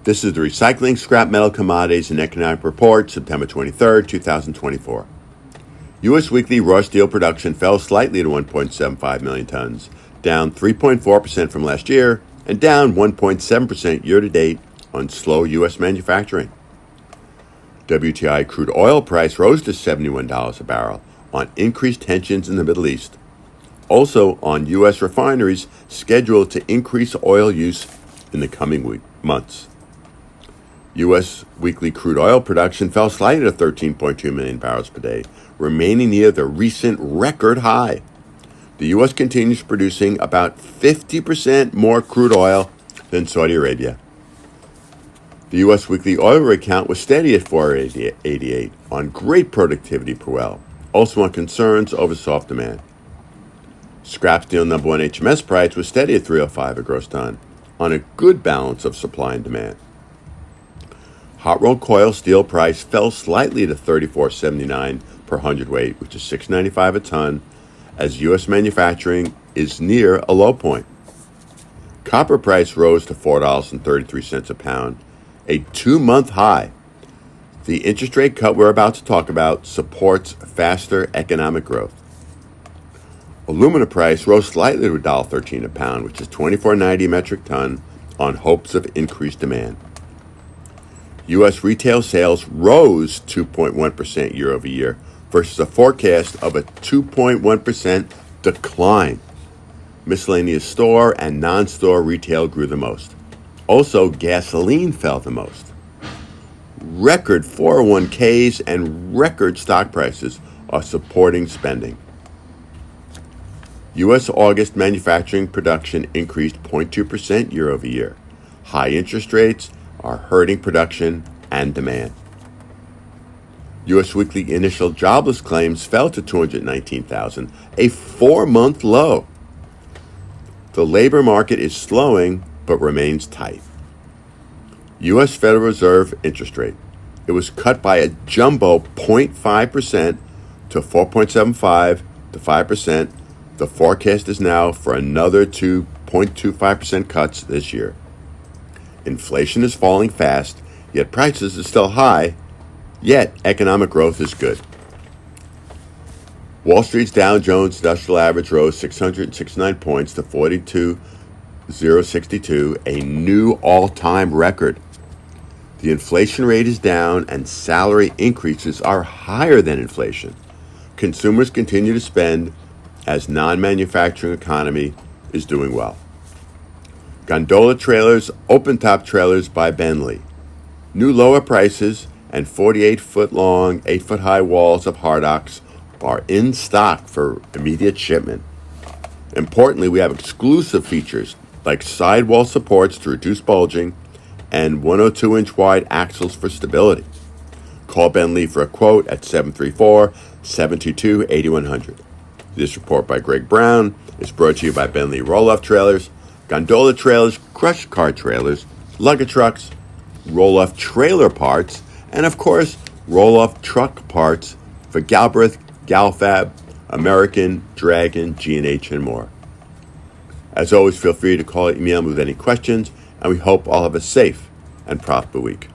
This is the Recycling, Scrap Metal, Commodities, and Economic Report, September 23rd, 2024. U.S. weekly raw steel production fell slightly to 1.75 million tons, down 3.4% from last year, and down 1.7% year-to-date on slow U.S. manufacturing. WTI crude oil price rose to $71 a barrel on increased tensions in the Middle East. Also on U.S. refineries scheduled to increase oil use in the coming months. U.S. weekly crude oil production fell slightly to 13.2 million barrels per day, remaining near the recent record high. The U.S. continues producing about 50% more crude oil than Saudi Arabia. The U.S. weekly oil rig count was steady at 488 on great productivity per well, also on concerns over soft demand. Scrap steel number one HMS price was steady at $305 a gross ton on a good balance of supply and demand. Hot rolled coil steel price fell slightly to $34.79 per hundredweight, which is $6.95 a ton, as U.S. manufacturing is near a low point. Copper price rose to $4.33 a pound, a 2-month high. The interest rate cut we're about to talk about supports faster economic growth. Alumina price rose slightly to $1.13 a pound, which is $24.90 a metric ton, on hopes of increased demand. U.S. retail sales rose 2.1% year over year versus a forecast of a 2.1% decline. Miscellaneous store and non-store retail grew the most. Also, gasoline fell the most. Record 401ks and record stock prices are supporting spending. U.S. August manufacturing production increased 0.2% year over year. High interest rates are hurting production and demand. U.S. weekly initial jobless claims fell to 219,000, a 4-month low. The labor market is slowing but remains tight. U.S. Federal Reserve interest rate. It was cut by a jumbo 0.5% to 4.75 to 5%. The forecast is now for another 2.25% cuts this year. Inflation is falling fast, yet prices are still high, yet economic growth is good. Wall Street's Dow Jones Industrial Average rose 669 points to 42,062, a new all-time record. The inflation rate is down and salary increases are higher than inflation. Consumers continue to spend as non-manufacturing economy is doing well. Gondola trailers, open-top trailers by Bentley. New lower prices and 48-foot-long, 8-foot-high walls of hardocks are in stock for immediate shipment. Importantly, we have exclusive features like sidewall supports to reduce bulging and 102-inch wide axles for stability. Call Bentley for a quote at 734-722-8100. This report by Greg Brown is brought to you by Bentley Roll-Off Trailers, Gondola Trailers, Crush Car Trailers, Luggage Trucks, Roll-Off Trailer Parts, and of course, Roll-Off Truck Parts for Galbraith, Galfab, American, Dragon, G&H, and more. As always, feel free to call or email me with any questions, and we hope all have a safe and profitable week.